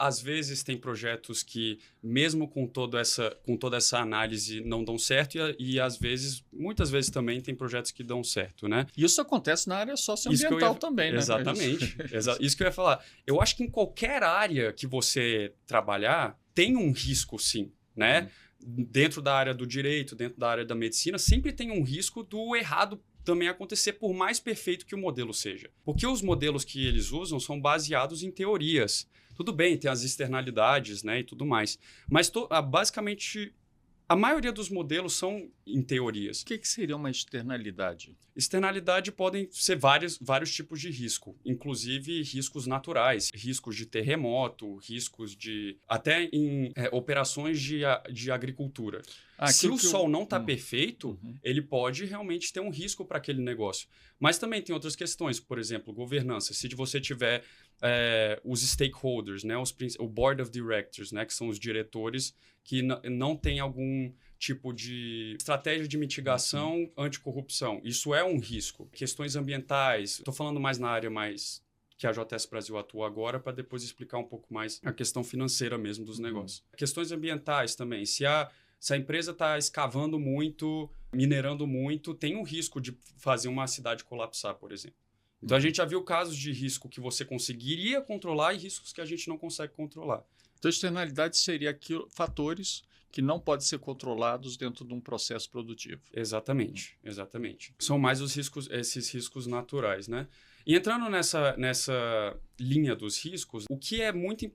Às vezes tem projetos que, mesmo com toda essa análise, não dão certo e às vezes, muitas vezes também tem projetos que dão certo, né? Isso acontece na área socioambiental também, né? Exatamente. Isso que eu ia falar. Eu acho que em qualquer área que você trabalhar, tem um risco, sim, né? Dentro da área do direito, dentro da área da medicina, sempre tem um risco do errado também acontecer, por mais perfeito que o modelo seja. Porque os modelos que eles usam são baseados em teorias. Tudo bem, tem as externalidades, né, e tudo mais. Mas basicamente, a maioria dos modelos são em teorias. O que seria uma externalidade? Externalidade podem ser vários tipos de risco, inclusive riscos naturais, riscos de terremoto, riscos de... até em operações de agricultura. Se o sol não está perfeito, ele pode realmente ter um risco para aquele negócio. Mas também tem outras questões, por exemplo, governança. Se você tiver os stakeholders, né, o board of directors, né, que são os diretores que não tem algum tipo de estratégia de mitigação anticorrupção. Isso é um risco. Questões ambientais, estou falando mais na área mais que a JS Brasil atua agora, para depois explicar um pouco mais a questão financeira mesmo dos negócios. Questões ambientais também. Se a empresa está escavando muito, minerando muito, tem um risco de fazer uma cidade colapsar, por exemplo. Então, a gente já viu casos de risco que você conseguiria controlar e riscos que a gente não consegue controlar. Então, externalidade seria fatores que não podem ser controlados dentro de um processo produtivo. Exatamente. São mais esses riscos naturais, né? E entrando nessa linha dos riscos, o que é muito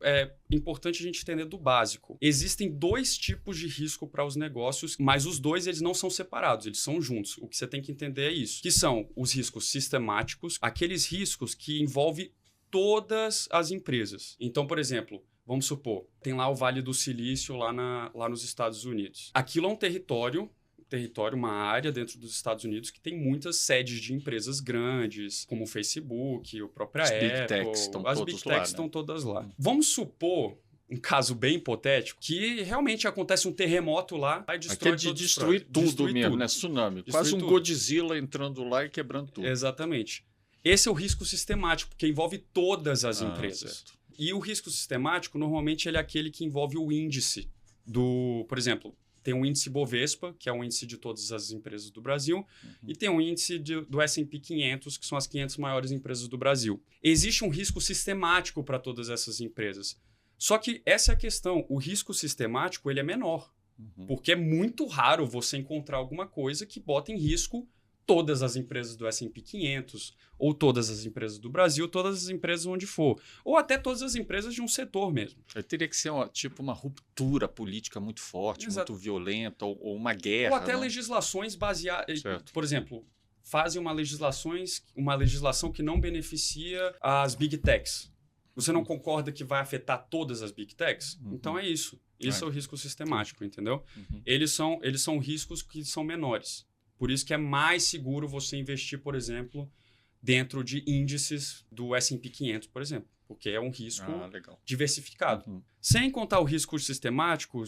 importante a gente entender do básico. Existem 2 tipos de risco para os negócios, mas os 2 eles não são separados, eles são juntos. O que você tem que entender é isso, que são os riscos sistemáticos, aqueles riscos que envolvem todas as empresas. Então, por exemplo, vamos supor, tem lá o Vale do Silício lá nos Estados Unidos. Aquilo é um território, uma área dentro dos Estados Unidos que tem muitas sedes de empresas grandes, como o Facebook, a própria Apple. As Big Techs estão todas lá. Vamos supor, um caso bem hipotético, que realmente acontece um terremoto lá e destrói aquele de destruir tudo mesmo, né? Tsunami. Quase um Godzilla entrando lá e quebrando tudo. Exatamente. Esse é o risco sistemático, porque envolve todas as empresas. Certo. E o risco sistemático, normalmente, ele é aquele que envolve o índice por exemplo, tem um índice Bovespa, que é o índice de todas as empresas do Brasil, e tem um índice do S&P 500, que são as 500 maiores empresas do Brasil. Existe um risco sistemático para todas essas empresas. Só que essa é a questão, o risco sistemático ele é menor, porque é muito raro você encontrar alguma coisa que bota em risco todas as empresas do S&P 500, ou todas as empresas do Brasil, todas as empresas onde for. Ou até todas as empresas de um setor mesmo. Teria que ser uma ruptura política muito forte, muito violenta, ou uma guerra. Ou até legislações baseadas... Por exemplo, fazem uma legislação que não beneficia as Big Techs. Você não concorda que vai afetar todas as Big Techs? Então é isso. Isso é o risco sistemático, entendeu? Eles são riscos que são menores. Por isso que é mais seguro você investir, por exemplo, dentro de índices do S&P 500, por exemplo, porque é um risco diversificado. Sem contar o risco sistemático,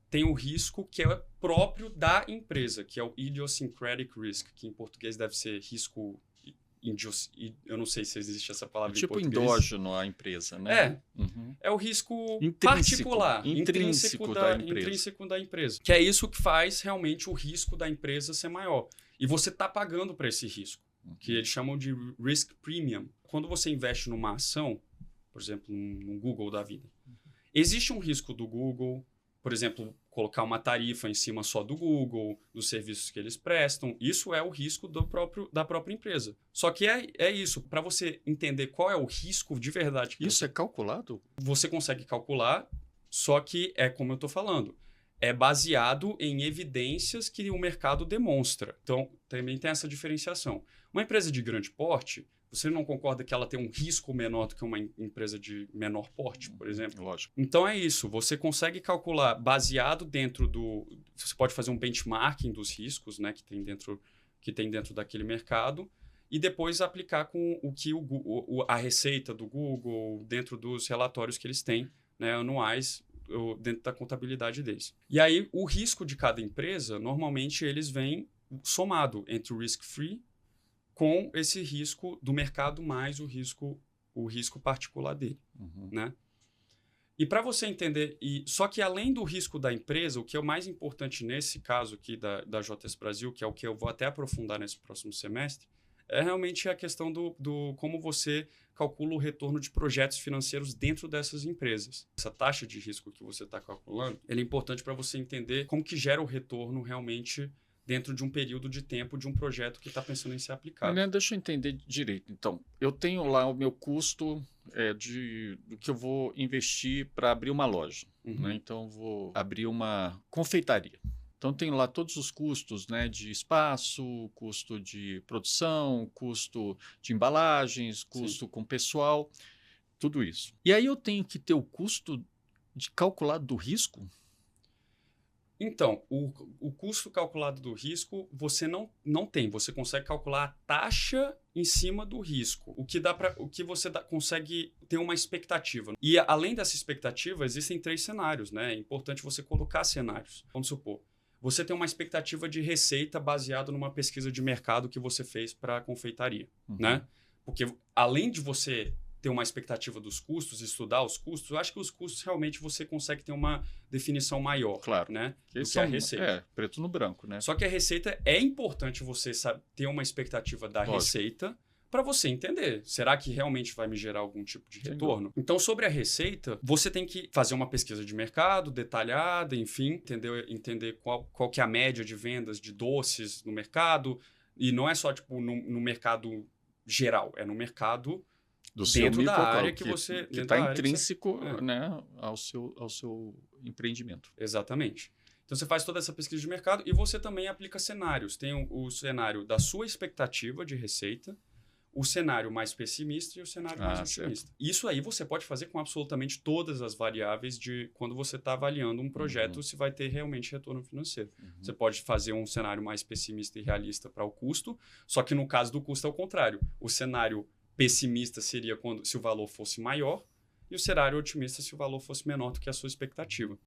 tem o risco que é próprio da empresa, que é o idiosyncratic risk, que em português deve ser risco... Eu não sei se existe essa palavra em português. Endógeno à empresa, né? É o risco particular, intrínseco da empresa. Que é isso que faz realmente o risco da empresa ser maior. E você está pagando para esse risco, que eles chamam de risk premium. Quando você investe numa ação, por exemplo, no Google da vida, existe um risco do Google, por exemplo, colocar uma tarifa em cima só do Google, dos serviços que eles prestam. Isso é o risco da própria empresa. Só que é isso. Para você entender qual é o risco de verdade... Isso é calculado? Você consegue calcular, só que é como eu estou falando. É baseado em evidências que o mercado demonstra. Então, também tem essa diferenciação. Uma empresa de grande porte... Você não concorda que ela tem um risco menor do que uma empresa de menor porte, por exemplo? Lógico. Então é isso. Você consegue calcular baseado dentro do... Você pode fazer um benchmarking dos riscos, né, que tem dentro daquele mercado e depois aplicar com o que a receita do Google dentro dos relatórios que eles têm, né, anuais, dentro da contabilidade deles. E aí o risco de cada empresa, normalmente eles vêm somado entre o risk-free com esse risco do mercado mais o risco particular dele, né? E para você entender, só que além do risco da empresa, o que é o mais importante nesse caso aqui da JS Brasil, que é o que eu vou até aprofundar nesse próximo semestre, é realmente a questão do como você calcula o retorno de projetos financeiros dentro dessas empresas. Essa taxa de risco que você está calculando, ele é importante para você entender como que gera o retorno realmente dentro de um período de tempo de um projeto que está pensando em ser aplicado. Né, deixa eu entender direito. Então, eu tenho lá o meu custo do que eu vou investir para abrir uma loja. Né? Então, eu vou abrir uma confeitaria. Então, tenho lá todos os custos, né, de espaço, custo de produção, custo de embalagens, custo com pessoal, tudo isso. E aí eu tenho que ter o custo calculado do risco? Então, o custo calculado do risco você não tem. Você consegue calcular a taxa em cima do risco. O que você consegue ter uma expectativa. E além dessa expectativa, existem 3 cenários, né? É importante você colocar cenários. Vamos supor, você tem uma expectativa de receita baseada numa pesquisa de mercado que você fez para a confeitaria, né? Porque além de você ter uma expectativa dos custos, estudar os custos, eu acho que os custos realmente você consegue ter uma definição maior, claro, né? Que do que a receita. Preto no branco, né? Só que a receita é importante você ter uma expectativa da receita para você entender, será que realmente vai me gerar algum tipo de retorno? Então, sobre a receita, você tem que fazer uma pesquisa de mercado detalhada, enfim, entender qual que é a média de vendas de doces no mercado, e não é só tipo no mercado geral, é no mercado dentro da área que você... Que está intrínseco né, ao seu empreendimento. Exatamente. Então, você faz toda essa pesquisa de mercado e você também aplica cenários. Tem o cenário da sua expectativa de receita, o cenário mais pessimista e o cenário mais otimista. Isso aí você pode fazer com absolutamente todas as variáveis de quando você está avaliando um projeto se vai ter realmente retorno financeiro. Você pode fazer um cenário mais pessimista e realista para o custo, só que no caso do custo é o contrário. O cenário pessimista seria se o valor fosse maior e o cenário otimista se o valor fosse menor do que a sua expectativa.